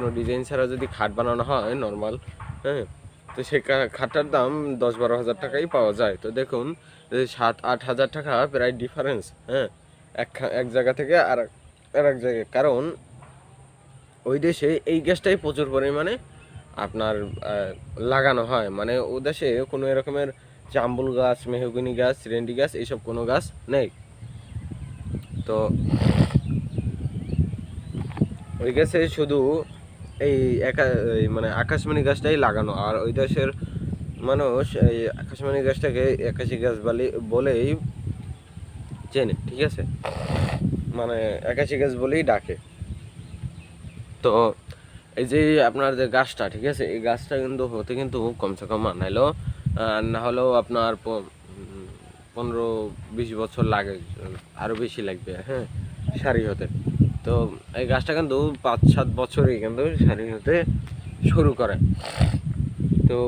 কোনো ডিজাইন ছাড়া যদি খাট বানানো হয় নর্মাল, হ্যাঁ, তো সে খাটটার দাম 10-12 হাজার টাকাই পাওয়া যায়। তো দেখুন 7-8 হাজার টাকা প্রায় ডিফারেন্স, হ্যাঁ, এক জায়গা থেকে আর এক জায়গায়। কারণ ওই দেশে এই গ্যাসটাই প্রচুর পরিমাণে আপনার লাগানো হয়, মানে ও দেশে কোনো এরকমের জাম্বুল গাছ, মেহগনি গাছ, রেন্ডি গাছ এইসব কোনো গাছ নেই। তো ওই গাছে শুধু এই মানে আকাশমণি গাছটাই লাগানো, আর ওই দেশের মানুষ এই আকাশমণি গাছটাকে আকাশি গাছ বলেই চেনে, ঠিক আছে, মানে আকাশি গাছ বলেই ডাকে। তো এই যে আপনার যে গাছটা, ঠিক আছে, এই গাছটা কিন্তু হতে কিন্তু কমসে কম না হলেও আপনার 15-20 বছর লাগে, আরও বেশি লাগবে, হ্যাঁ, সারি হতে। তো এই গাছটা কিন্তু 5-7 বছরই কিন্তু সারি হতে শুরু করে। তো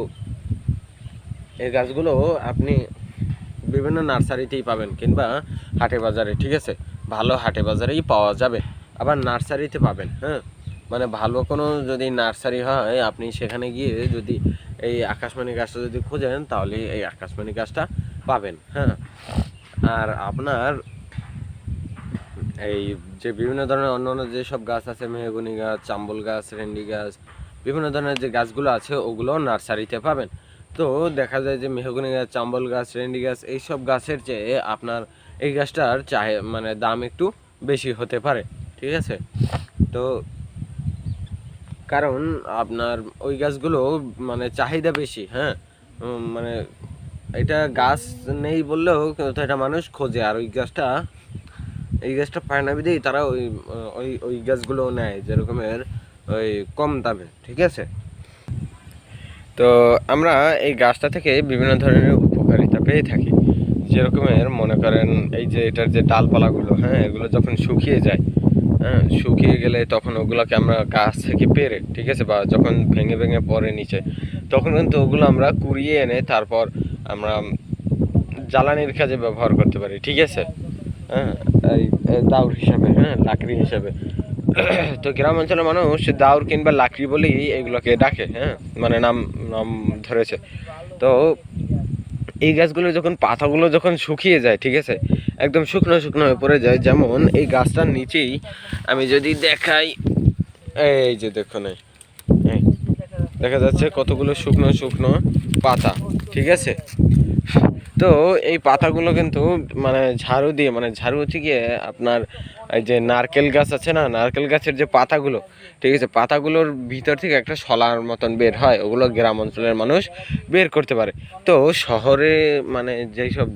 এই গাছগুলো আপনি বিভিন্ন নার্সারিতেই পাবেন কিংবা হাটে বাজারে, ঠিক আছে, ভালো হাটে বাজারেই পাওয়া যাবে, আবার নার্সারিতে পাবেন, হ্যাঁ, মানে ভালো কোনো যদি নার্সারি হয় আপনি সেখানে গিয়ে যদি এই আকাশমণি গাছটা যদি খোঁজেন তাহলে এই আকাশমণি গাছটা পাবেন, হ্যাঁ। আর আপনার এই যে বিভিন্ন ধরনের অন্য যেসব গাছ আছে, মেহগনি গাছ, চাম্বল গাছ, রেন্ডি গাছ, বিভিন্ন ধরনের যে গাছগুলো আছে ওগুলো নার্সারিতে পাবেন। তো দেখা যায় যে মেহগনি গাছ, চাম্বল গাছ, রেন্ডি গাছ এইসব গাছের চেয়ে আপনার এই গাছটার মানে দাম একটু বেশি হতে পারে, ঠিক আছে। তো কারণ আপনার ওই গাছগুলো মানে চাহিদা বেশি, হ্যাঁ, মানে এটা গাছ নেই বললেও কিন্তু এটা মানুষ খোঁজে, আর এই গাছটা পায় না বিদেই তারা ওই গাছগুলো নেয় যেরকমের ওই কম দামে, ঠিক আছে। তো আমরা এই গাছটা থেকে বিভিন্ন ধরনের উপকারিতা পেয়ে থাকি, যেরকমের মনে করেন এই যে এটার যে ডালপালাগুলো, হ্যাঁ, এগুলো যখন শুকিয়ে যায়, হ্যাঁ, শুকিয়ে গেলে তখন ওগুলোকে আমরা গাছ থেকে পেরে, ঠিক আছে, বা যখন ভেঙে ভেঙে পড়ে নিচে, তখন কিন্তু ওগুলো আমরা কুড়িয়ে এনে তারপর আমরা জ্বালানির কাজে ব্যবহার করতে পারি, ঠিক আছে, হ্যাঁ, এই দাউর হিসাবে, হ্যাঁ, লাকড়ি হিসাবে। তো গ্রাম অঞ্চলের মানুষ দাউর কিংবা লাকড়ি বলেই এগুলোকে ডাকে, হ্যাঁ, মানে নাম নাম ধরেছে। তো এই গাছগুলো যখন পাতাগুলো যখন শুকিয়ে যায়, ঠিক আছে, একদম শুকনো শুকনো হয়ে পড়ে যায়, যেমন এই গাছটার নিচেই আমি যদি দেখাই, এই যে দেখুন, দেখা যাচ্ছে কতগুলো শুকনো শুকনো পাতা, ঠিক আছে। তো এই পাতাগুলো কিন্তু মানে ঝাড়ু দিয়ে, মানে ঝাড়ু হচ্ছে গিয়ে আপনার এই যে নারকেল গাছ আছে না, নারকেল গাছের যে পাতাগুলো, ঠিক আছে, পাতাগুলোর ভিতর থেকে একটা শলার মতন বের হয়, ওগুলো গ্রাম অঞ্চলের মানুষ বের করতে পারে। তো শহরে মানে যেই সব